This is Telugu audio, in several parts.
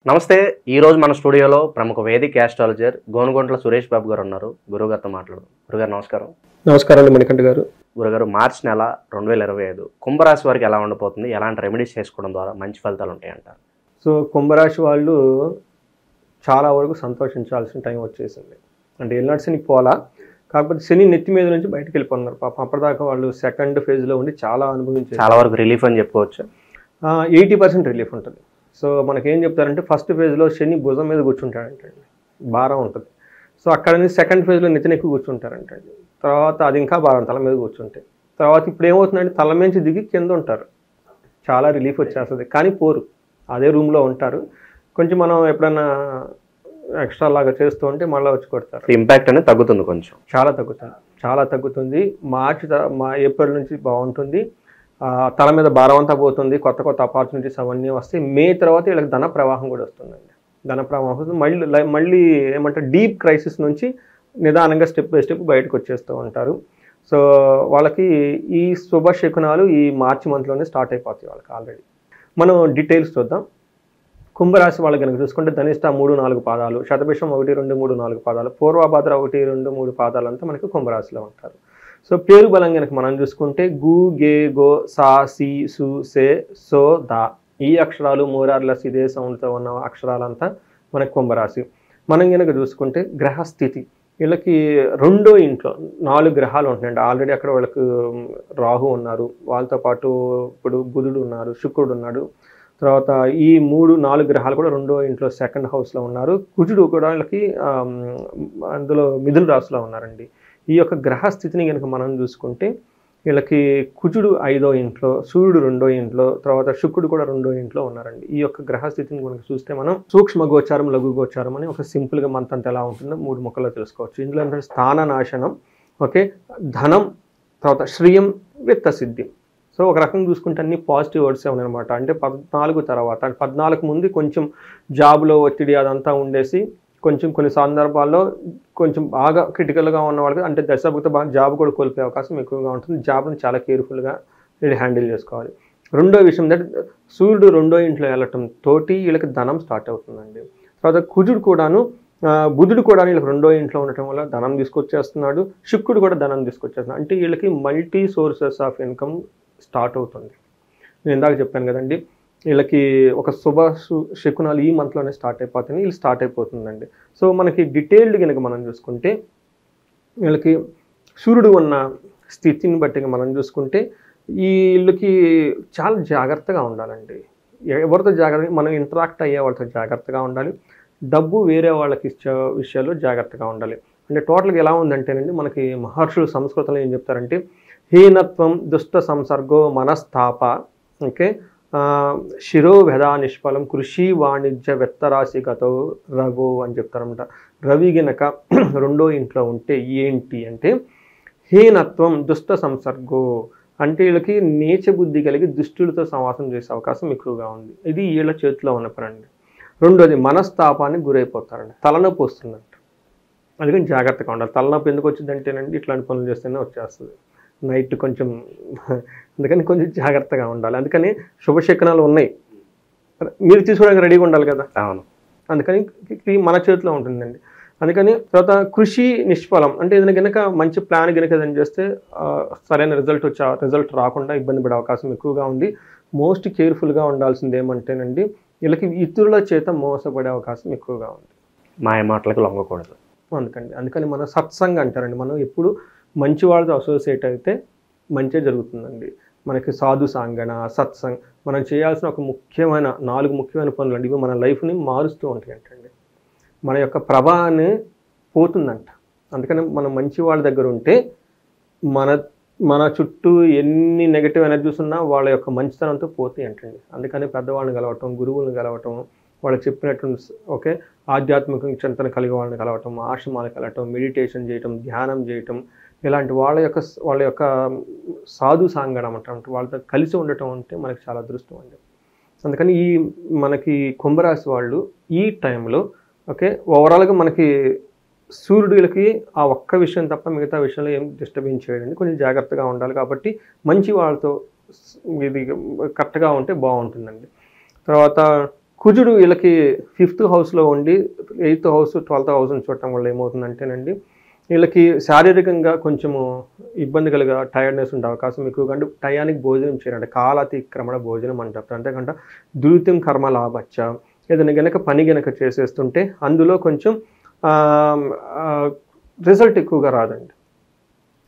నమస్తే. ఈరోజు మన స్టూడియోలో ప్రముఖ వేదిక యాస్ట్రాలజర్ గోనుగొంట్ల సురేష్ బాబు గారు ఉన్నారు. గురుగారితో మాట్లాడదాం. గురుగారు నమస్కారం. నమస్కారం అండి మణికంఠ గారు. గురుగారు, మార్చి నెల 2025 కుంభరాశి వారికి ఎలా ఉండబోతుంది? ఎలాంటి రెమెడీస్ చేసుకోవడం ద్వారా మంచి ఫలితాలు ఉంటాయంటారు? సో కుంభరాశి వాళ్ళు చాలా వరకు సంతోషించాల్సిన టైం వచ్చేసింది. అంటే ఏళ్ళనాటి శనికి పోలా, కాకపోతే శని నెత్తి మీద నుంచి బయటకు వెళ్ళిపోతున్నారు. పాపం అప్పటిదాకా వాళ్ళు సెకండ్ ఫేజ్లో ఉండి చాలా అనుభవించారు. చాలా వరకు రిలీఫ్ అని చెప్పుకోవచ్చు. 80% రిలీఫ్ ఉంటుంది. సో మనకేం చెప్తారంటే ఫస్ట్ ఫేజ్లో శని భుజం మీద కూర్చుంటాడంటండి, భారం ఉంటుంది. సో అక్కడ నుంచి సెకండ్ ఫేజ్లో నెత్తినెక్కి కూర్చుంటారంటండి. తర్వాత అది ఇంకా భారం తల మీద కూర్చుంటే. తర్వాత ఇప్పుడు ఏమవుతుందంటే తల నుంచి దిగి కింద ఉంటారు. చాలా రిలీఫ్ వచ్చేస్తుంది, కానీ పోరు, అదే రూమ్లో ఉంటారు. కొంచెం మనం ఎప్పుడన్నా ఎక్స్ట్రా లాగా చేస్తూ ఉంటే మళ్ళీ వచ్చి కొడతారు. ఇంపాక్ట్ అనేది తగ్గుతుంది, కొంచెం చాలా తగ్గుతుంది. ఏప్రిల్ నుంచి బాగుంటుంది. తల మీద భారం అంతా పోతుంది. కొత్త కొత్త ఆపర్చునిటీస్ అవన్నీ వస్తాయి. మే తర్వాత వీళ్ళకి ధన ప్రవాహం కూడా వస్తుందండి. ధన ప్రవాహం మళ్ళీ ఏమంటే డీప్ క్రైసిస్ నుంచి నిదానంగా స్టెప్ బై స్టెప్ బయటకు వచ్చేస్తూ ఉంటారు. సో వాళ్ళకి ఈ శుభ శకునాలు ఈ మార్చి మంత్లోనే స్టార్ట్ అయిపోతాయి వాళ్ళకి ఆల్రెడీ. మనం డీటెయిల్స్ చూద్దాం. కుంభరాశి వాళ్ళకి కనుక చూసుకుంటే ధనిష్ట 3-4 పాదాలు, శతభిషం 1-2-3-4 పాదాలు, పూర్వభాద్ర 1-2-3 పాదాలు అంతా మనకి కుంభరాశిలో ఉంటారు. సో పేరు బలం కనుక మనం చూసుకుంటే గు, గే, గో, సా, సి, సు, సే, సో, దా, ఈ అక్షరాలు మూరార్ల ఇదే సౌండ్తో ఉన్న అక్షరాలంతా మనకి కుంభరాశి. మనం కనుక చూసుకుంటే గ్రహస్థితి వీళ్ళకి రెండో ఇంట్లో 4 గ్రహాలు ఉంటున్నాయండి. ఆల్రెడీ అక్కడ వాళ్ళకి రాహు ఉన్నారు, వాళ్ళతో పాటు ఇప్పుడు బుధుడు ఉన్నారు, శుక్రుడు ఉన్నాడు. తర్వాత ఈ 3-4 గ్రహాలు కూడా రెండో ఇంట్లో సెకండ్ హౌస్లో ఉన్నారు. కుజుడు కూడా వీళ్ళకి అందులో మిథున రాశిలో ఉన్నారండి. ఈ యొక్క గ్రహస్థితిని కనుక మనం చూసుకుంటే వీళ్ళకి కుజుడు 5వ ఇంట్లో, సూర్యుడు 2వ ఇంట్లో, తర్వాత శుక్రుడు కూడా 2వ ఇంట్లో ఉన్నారండి. ఈ యొక్క గ్రహస్థితిని కనుక చూస్తే మనం సూక్ష్మ గోచారం, లఘు గోచారం అని ఒక సింపుల్గా మంతంత ఎలా ఉంటుందో 3 ముక్కల్లో తెలుసుకోవచ్చు. ఇందులో ఏంటంటే స్థాన నాశనం, ఓకే, ధనం, తర్వాత శ్రియం, విత్త సిద్ధి. సో ఒక రకంగా చూసుకుంటే అన్ని పాజిటివ్ వర్డ్సే ఉన్నాయన్నమాట. అంటే 14 తర్వాత, అంటే 14 ముందు కొంచెం జాబ్లో ఒత్తిడి అదంతా ఉండేసి కొంచెం కొన్ని సందర్భాల్లో కొంచెం బాగా క్రిటికల్గా ఉన్న వాళ్ళకి అంటే దశాభుక్త బాగా జాబ్ కూడా కోల్పోయే అవకాశం ఎక్కువగా ఉంటుంది. జాబ్ని చాలా కేర్ఫుల్గా వీళ్ళు హ్యాండిల్ చేసుకోవాలి. రెండో విషయం ఏంటంటే సూర్యుడు 2వ ఇంట్లో వెళ్ళటం తోటి వీళ్ళకి ధనం స్టార్ట్ అవుతుందండి. తర్వాత కుజుడు కూడాను, బుధుడు కూడా వీళ్ళకి 2వ ఇంట్లో ఉండటం వల్ల ధనం తీసుకొచ్చేస్తున్నాడు. శుక్రుడు కూడా ధనం తీసుకొచ్చేస్తున్నాడు. అంటే వీళ్ళకి multi sources of income start అవుతుంది. నేను ఇందాక చెప్పాను కదండి, వీళ్ళకి ఒక శుభ శకునాలు ఈ మంత్లోనే స్టార్ట్ అయిపోతుంది. వీళ్ళు స్టార్ట్ అయిపోతుందండి. సో మనకి డీటెయిల్డ్ కనుక మనం చూసుకుంటే వీళ్ళకి సూర్యుడు ఉన్న స్థితిని బట్టి మనం చూసుకుంటే వీళ్ళకి చాలా జాగ్రత్తగా ఉండాలండి. ఎవరితో జాగ్రత్త, మనం ఇంటరాక్ట్ అయ్యే వాళ్ళతో జాగ్రత్తగా ఉండాలి. డబ్బు వేరే వాళ్ళకి ఇచ్చే విషయాల్లో జాగ్రత్తగా ఉండాలి. అంటే టోటల్గా ఎలా ఉందంటేనండి, మనకి మహర్షులు సంస్కృతంలో ఏం చెప్తారంటే హీనత్వం దుష్ట సంసర్గో మనస్తాప, ఓకే, శిరోభెదా నిష్ఫలం కృషి వాణిజ్య వెత్తరాశిగతో రఘో అని చెప్తారన్నమాట. రవి గనక 2వ ఇంట్లో ఉంటే ఏంటి అంటే హీనత్వం దుష్ట సంసర్గో, అంటే వీళ్ళకి నీచ బుద్ధి కలిగి దుష్టులతో సమాసం చేసే అవకాశం ఎక్కువగా ఉంది. ఇది వీళ్ళ చేతిలో ఉన్న పని అండి. రెండోది మనస్తాపానికి గురైపోతారండి, తలనొప్పి వస్తుందంట. అందుకని జాగ్రత్తగా ఉండాలి. తలనొప్పి ఎందుకు వచ్చిందంటేనండి ఇట్లాంటి పనులు చేస్తేనే వచ్చేస్తుంది నైట్ కొంచెం, అందుకని కొంచెం జాగ్రత్తగా ఉండాలి. అందుకని శుభశకనాలు ఉన్నాయి, మీరు తీసుకోవడానికి రెడీగా ఉండాలి కదా. అవును, అందుకని మన చేతిలో ఉంటుందండి. అందుకని తర్వాత కృషి నిష్ఫలం, అంటే ఏదైనా కనుక మంచి ప్లాన్ కనుక ఏదైనా చేస్తే సరైన రిజల్ట్ రాకుండా ఇబ్బంది పడే అవకాశం ఎక్కువగా ఉంది. మోస్ట్ కేర్ఫుల్గా ఉండాల్సింది ఏమంటేనండి వీళ్ళకి ఇతరుల చేత మోసపడే అవకాశం ఎక్కువగా ఉంది. మాయ మాటలకు లొంగకూడదు. అందుకని మనం సత్సంగ్ అంటారండి. మనం ఎప్పుడు మంచి వాళ్ళతో అసోసియేట్ అయితే మంచిగా జరుగుతుందండి. మనకి సాధు సాంగణ, సత్సంగ్, మనం చేయాల్సిన ఒక ముఖ్యమైన 4 ముఖ్యమైన పనులు అండి. ఇవి మన లైఫ్ని మారుస్తూ ఉంటాయి అంటండి. మన యొక్క ప్రభావాన్ని పోతుందంట. అందుకని మనం మంచి వాళ్ళ దగ్గర ఉంటే మన చుట్టూ ఎన్ని నెగటివ్ ఎనర్జీస్ ఉన్నా వాళ్ళ యొక్క మంచితనంతో పోతాయి అంటండి. అందుకని పెద్దవాళ్ళని కలవటం, గురువులను కలవటం, వాళ్ళు చెప్పినట్టు ఓకే ఆధ్యాత్మిక చింతన కలిగే వాళ్ళని కలవటం, ఆశ్రమాలకు వెళ్ళటం, మెడిటేషన్ చేయటం, ధ్యానం చేయటం, ఇలాంటి వాళ్ళ యొక్క సాధు సాంగడం అంటే వాళ్ళతో కలిసి ఉండటం అంటే మనకి చాలా అదృష్టం అండి. అందుకని మనకి కుంభరాశి వాళ్ళు ఈ టైంలో ఓకే ఓవరాల్గా మనకి సూర్యుడికి ఆ ఒక్క విషయం తప్ప మిగతా విషయంలో ఏం డిస్టర్బెన్స్ చేయడండి. కొంచెం జాగ్రత్తగా ఉండాలి. కాబట్టి మంచి వాళ్ళతో ఇది కరెక్ట్గా ఉంటే బాగుంటుందండి. తర్వాత కుజుడు వీళ్ళకి 5th హౌస్లో ఉండి 8th హౌస్ 12th హౌస్ని చూడటం వల్ల ఏమవుతుందంటేనండి వీళ్ళకి శారీరకంగా కొంచెము ఇబ్బంది కలిగా టైర్డ్నెస్ ఉండే అవకాశం ఎక్కువగా, అంటే టయానికి భోజనం చేయాలంటే కాలాతిక్రమణ భోజనం అంటారు. అంతేకాకుండా దురితం కర్మ లాభచ్చ, ఏదైనా గనక పని గనక చేసేస్తుంటే అందులో కొంచెం రిజల్ట్ ఎక్కువగా రాదండి.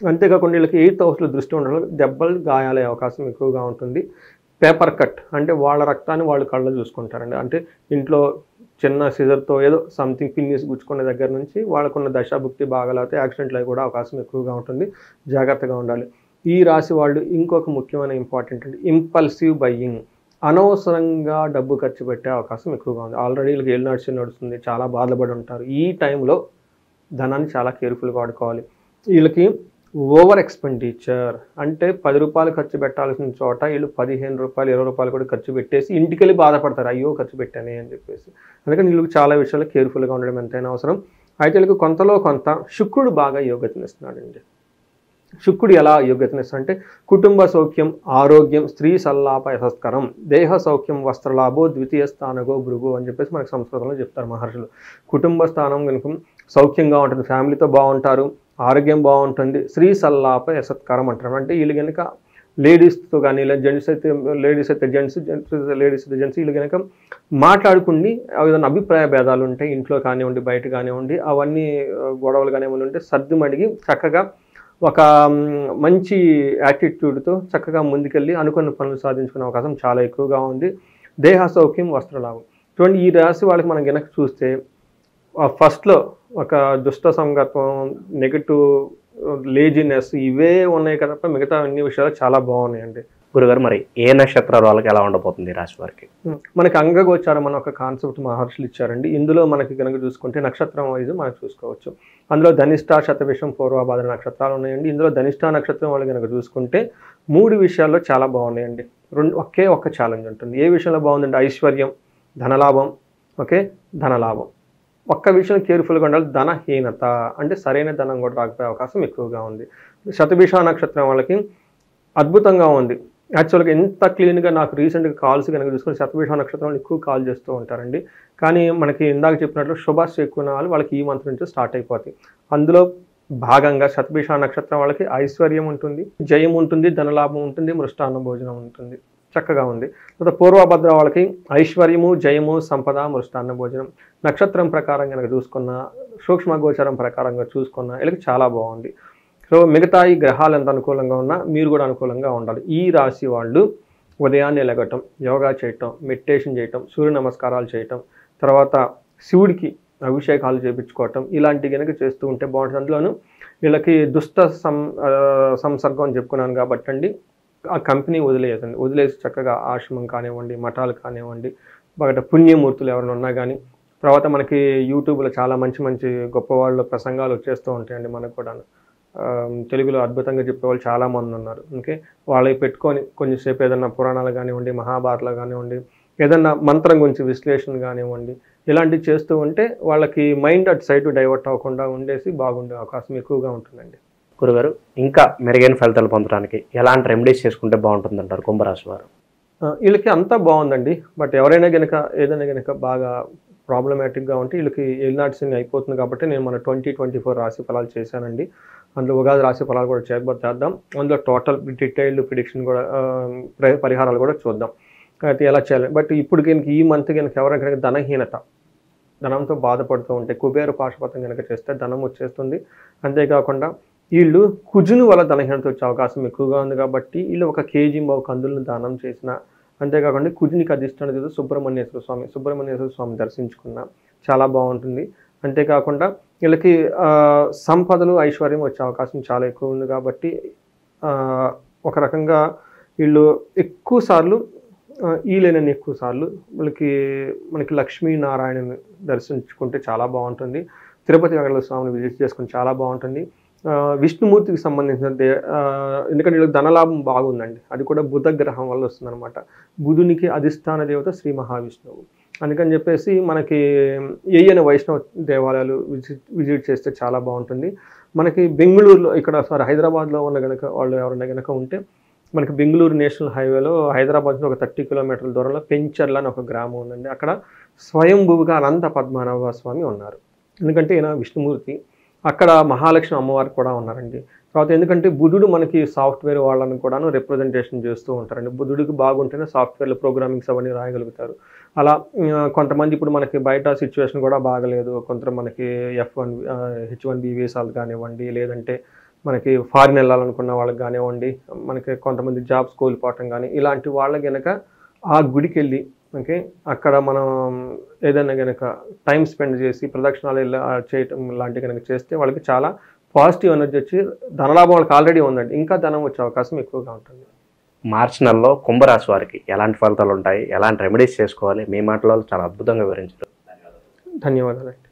అంతేకాకుండా వీళ్ళకి 8th హౌస్లో దృష్టి ఉండడం దెబ్బలు గాయాలయ్యే అవకాశం ఎక్కువగా ఉంటుంది. పేపర్ కట్ అంటే వాళ్ళ రక్తాన్ని వాళ్ళు కళ్ళు చూసుకుంటారండి. అంటే ఇంట్లో చిన్న సిజర్తో ఏదో సంథింగ్ పిన్నిస్ గుచ్చుకునే దగ్గర నుంచి వాళ్ళకున్న దశాభుక్తి బాగాలేకపోతే యాక్సిడెంట్లు అవి కూడా అవకాశం ఎక్కువగా ఉంటుంది. జాగ్రత్తగా ఉండాలి. ఈ రాశి వాళ్ళు ఇంకొక ముఖ్యమైన ఇంపార్టెంట్ అంటే ఇంపల్సివ్ బయ్యింగ్, అనవసరంగా డబ్బు ఖర్చు పెట్టే అవకాశం ఎక్కువగా ఉంది. ఆల్రెడీ వీళ్ళకి ఏలినాటి నడుస్తుంది, చాలా బాధపడి ఉంటారు. ఈ టైంలో ధనాన్ని చాలా కేర్ఫుల్గా వాడుకోవాలి. వీళ్ళకి ఓవర్ ఎక్స్పెండిచర్ అంటే 10 రూపాయలు ఖర్చు పెట్టాల్సిన చోట వీళ్ళు 15 రూపాయలు 20 రూపాయలు కూడా ఖర్చు పెట్టేసి ఇంటికి వెళ్ళి బాధపడతారు, అయ్యో ఖర్చు పెట్టానే అని చెప్పేసి. అందుకని వీళ్ళకి చాలా విషయాలు కేర్ఫుల్గా ఉండడం ఎంతైనా అవసరం. అయితే వీళ్ళకి కొంతలో కొంత శుక్రుడు బాగా యోగ్యతనిస్తున్నాడండి. శుక్రుడు ఎలా యోగ్యతనిస్తాడంటే కుటుంబ సౌఖ్యం, ఆరోగ్యం, స్త్రీ సల్లాప యశస్కరం, దేహ సౌఖ్యం, వస్త్రలాభో, ద్వితీయ స్థానగో భృగు అని చెప్పేసి మనకు సంస్కృతంలో చెప్తారు మహర్షులు. కుటుంబ స్థానం కనుక సౌఖ్యంగా ఉంటుంది, ఫ్యామిలీతో బాగుంటారు, ఆరోగ్యం బాగుంటుంది, స్త్రీ సల్లాప యశస్కరం అంటారు. అంటే వీళ్ళు కనుక లేడీస్తో కానీ ఇలా జెంట్స్ అయితే లేడీస్ అయితే జెంట్స్, లేడీస్ అయితే జెంట్స్ వీళ్ళు కనుక మాట్లాడుకుని ఏదైనా అభిప్రాయ భేదాలు ఉంటాయి ఇంట్లో కానివ్వండి బయట కానివ్వండి, అవన్నీ గొడవలు కానివ్వండి ఉంటే సర్దుమడిగి చక్కగా ఒక మంచి యాటిట్యూడ్తో చక్కగా ముందుకెళ్ళి అనుకున్న పనులు సాధించుకునే అవకాశం చాలా ఎక్కువగా ఉంది. దేహ సౌఖ్యం, వస్త్రలాభం. చూడండి ఈ రాశి వాళ్ళకి మనం కనుక చూస్తే ఫస్ట్లో ఒక దుష్ట సంగత్వం, నెగటివ్ లేజినెస్ ఇవే ఉన్నాయి కదా, మిగతా అన్ని విషయాలు చాలా బాగున్నాయండి. గురుగారు మరి ఏ నక్షత్రాల వాళ్ళకి ఎలా ఉండబోతుంది రాశి వారికి? మనకి అంగగోచారం అన్న ఒక కాన్సెప్ట్ మహర్షులు ఇచ్చారండి. ఇందులో మనకి కనుక చూసుకుంటే నక్షత్రం వైజ్ మనం చూసుకోవచ్చు. అందులో ధనిష్ట, శతభిషం, పూర్వభాద్ర నక్షత్రాలు ఉన్నాయండి. ఇందులో ధనిష్ట నక్షత్రం వాళ్ళు కనుక చూసుకుంటే 3 విషయాల్లో చాలా బాగున్నాయండి. ఒకే ఒక్క ఛాలెంజ్ ఉంటుంది. ఏ విషయంలో బాగుందంటే ఐశ్వర్యం, ధనలాభం, ధనలాభం. ఒక్క విషయం కేర్ఫుల్గా ఉండాలి, ధనహీనత అంటే సరైన ధనం కూడా రాకపోయే అవకాశం ఎక్కువగా ఉంది. శతభిష నక్షత్రం వాళ్ళకి అద్భుతంగా ఉంది. యాక్చువల్గా ఎంత క్లీన్గా నాకు రీసెంట్గా కాల్స్ కనుక చూసుకుని శతభిష నక్షత్రం ఎక్కువ కాల్ చేస్తూ ఉంటారండి. కానీ మనకి ఇందాక చెప్పినట్లు శుభాశ ఎక్కువ వాళ్ళకి ఈ మంత్ నుంచి స్టార్ట్ అయిపోతాయి. అందులో భాగంగా శతభిష నక్షత్రం వాళ్ళకి ఐశ్వర్యం ఉంటుంది, జయం ఉంటుంది, ధనలాభం ఉంటుంది, మృష్టాన్న భోజనం ఉంటుంది, చక్కగా ఉంది. తర్వాత పూర్వభద్ర వాళ్ళకి ఐశ్వర్యము, జయము, సంపద, మృష్టాన్న భోజనం. నక్షత్రం ప్రకారం కనుక చూసుకున్న, సూక్ష్మ గోచరం ప్రకారంగా చూసుకున్న వీళ్ళకి చాలా బాగుంది. సో మిగతా ఈ గ్రహాలు ఎంత అనుకూలంగా ఉన్నా మీరు కూడా అనుకూలంగా ఉండాలి. ఈ రాశి వాళ్ళు ఉదయాన్నే లెగటం, యోగా చేయటం, మెడిటేషన్ చేయటం, సూర్య నమస్కారాలు చేయటం, తర్వాత శివుడికి అభిషేకాలు చేయించుకోవటం, ఇలాంటివి కనుక చేస్తూ ఉంటే బాగుంటుంది. అందులోనూ వీళ్ళకి దుష్ట సంసర్గం అని చెప్పుకున్నాను కాబట్టి అండి, ఆ కంపెనీ వదిలేసి చక్కగా ఆశ్రమం కానివ్వండి, మఠాలు కానివ్వండి, బయట పుణ్యమూర్తులు ఎవరైనా ఉన్నా కానీ, తర్వాత మనకి యూట్యూబ్లో చాలా మంచి మంచి గొప్ప వాళ్ళ ప్రసంగాలు వచ్చేస్తూ ఉంటాయండి. మనకు కూడా తెలుగులో అద్భుతంగా చెప్పేవాళ్ళు చాలామంది ఉన్నారు. ఓకే, వాళ్ళవి పెట్టుకొని కొంచెంసేపు ఏదన్నా పురాణాలు కానివ్వండి, మహాభారతాలు కానివ్వండి, ఏదన్నా మంత్రం గురించి విశ్లేషణ కానివ్వండి, ఇలాంటివి చేస్తూ ఉంటే వాళ్ళకి మైండ్ అటు సైడ్ డైవర్ట్ అవ్వకుండా ఉండేసి బాగుండే అవకాశం ఎక్కువగా ఉంటుందండి. గురుగారు ఇంకా మెరుగైన ఫలితాలు పొందడానికి ఎలాంటి రెమెడీస్ చేసుకుంటే బాగుంటుంది అంటారు కుంభరాశి వారు? వీళ్ళకి అంతా బాగుందండి. బట్ ఎవరైనా కనుక ఏదైనా కనుక బాగా ప్రాబ్లమాటిక్గా ఉంటే వీళ్ళకి ఏలినాటి శని అయిపోతుంది కాబట్టి నేను మన 2024 రాశి ఫలాలు చేశానండి. అందులో ఉగాది రాశి ఫలాలు కూడా చేద్దాం. అందులో టోటల్ డీటెయిల్డ్ ప్రిడిక్షన్ కూడా పరిహారాలు కూడా చూద్దాం అయితే ఎలా చేయాలి. బట్ ఇప్పుడు కనుక ఈ మంత్ కనుక ఎవరైనా ధనహీనత, ధనంతో బాధపడుతూ ఉంటే కుబేర పాశుపతం కనుక చేస్తే ధనం వచ్చేస్తుంది. అంతేకాకుండా వీళ్ళు కుజుని వల్ల ధనహీనత వచ్చే అవకాశం ఎక్కువగా ఉంది కాబట్టి వీళ్ళు 1 కేజీ కందులను దానం చేసిన, అంతేకాకుండా కుజునికి అధిష్టాన దేవత సుబ్రహ్మణ్యేశ్వర స్వామి దర్శించుకున్న చాలా బాగుంటుంది. అంతేకాకుండా వీళ్ళకి సంపదలు, ఐశ్వర్యం వచ్చే అవకాశం చాలా ఎక్కువ ఉంది కాబట్టి ఒక రకంగా వీళ్ళు ఎక్కువ సార్లు మనకి లక్ష్మీనారాయణని దర్శించుకుంటే చాలా బాగుంటుంది. తిరుపతి వెంకటేశ్వర స్వామిని విజిట్ చేసుకుని చాలా బాగుంటుంది. విష్ణుమూర్తికి సంబంధించిన ఎందుకంటే వీళ్ళకి ధనలాభం బాగుందండి. అది కూడా బుధ గ్రహం వల్ల వస్తుందన్నమాట. బుధునికి అధిష్టాన దేవత శ్రీ మహావిష్ణువు. అందుకని చెప్పేసి మనకి ఏయైనా వైష్ణవ దేవాలయాలు విజిట్ చేస్తే చాలా బాగుంటుంది. మనకి బెంగళూరులో హైదరాబాద్లో ఉన్న కనుక వాళ్ళు ఎవరైనా కనుక ఉంటే మనకి బెంగళూరు నేషనల్ హైవేలో హైదరాబాద్ నుంచి ఒక 30 కిలోమీటర్ల దూరంలో పెంచర్ల అని ఒక గ్రామం ఉందండి. అక్కడ స్వయంభువుగా అనంత పద్మనాభ స్వామి ఉన్నారు. ఎందుకంటే ఈయన విష్ణుమూర్తి. అక్కడ మహాలక్ష్మి అమ్మవారు కూడా ఉన్నారండి. తర్వాత ఎందుకంటే బుధుడు మనకి సాఫ్ట్వేర్ వాళ్ళని కూడాను రిప్రజెంటేషన్ చేస్తూ ఉంటారండి. బుధుడికి బాగుంటేనే సాఫ్ట్వేర్లో ప్రోగ్రామింగ్స్ అవన్నీ రాయగలుగుతారు. అలా కొంతమంది ఇప్పుడు మనకి బయట సిచ్యువేషన్ కూడా బాగలేదు. కొంత మనకి H1B వీసాలు కానివ్వండి, లేదంటే మనకి ఫారిన్ వెళ్ళాలనుకున్న వాళ్ళకి కానివ్వండి, మనకి కొంతమంది జాబ్స్ కోల్పోవటం కానీ ఇలాంటి వాళ్ళకి గనక ఆ గుడికి వెళ్ళి ఓకే అక్కడ మనం ఏదైనా కనుక టైం స్పెండ్ చేసి ప్రదక్షిణాలు చేయటం లాంటివి కనుక చేస్తే వాళ్ళకి చాలా పాజిటివ్ ఎనర్జీ వచ్చి ధనలాభం వాళ్ళకి ఆల్రెడీ ఉందండి. ఇంకా ధనం వచ్చే అవకాశం ఎక్కువగా ఉంటుంది. మార్చి నెలలో కుంభరాశి వారికి ఎలాంటి ఫలితాలు ఉంటాయి, ఎలాంటి రెమెడీస్ చేసుకోవాలి, మీ మాటలలో చాలా అద్భుతంగా వివరించారు. ధన్యవాదాలండి.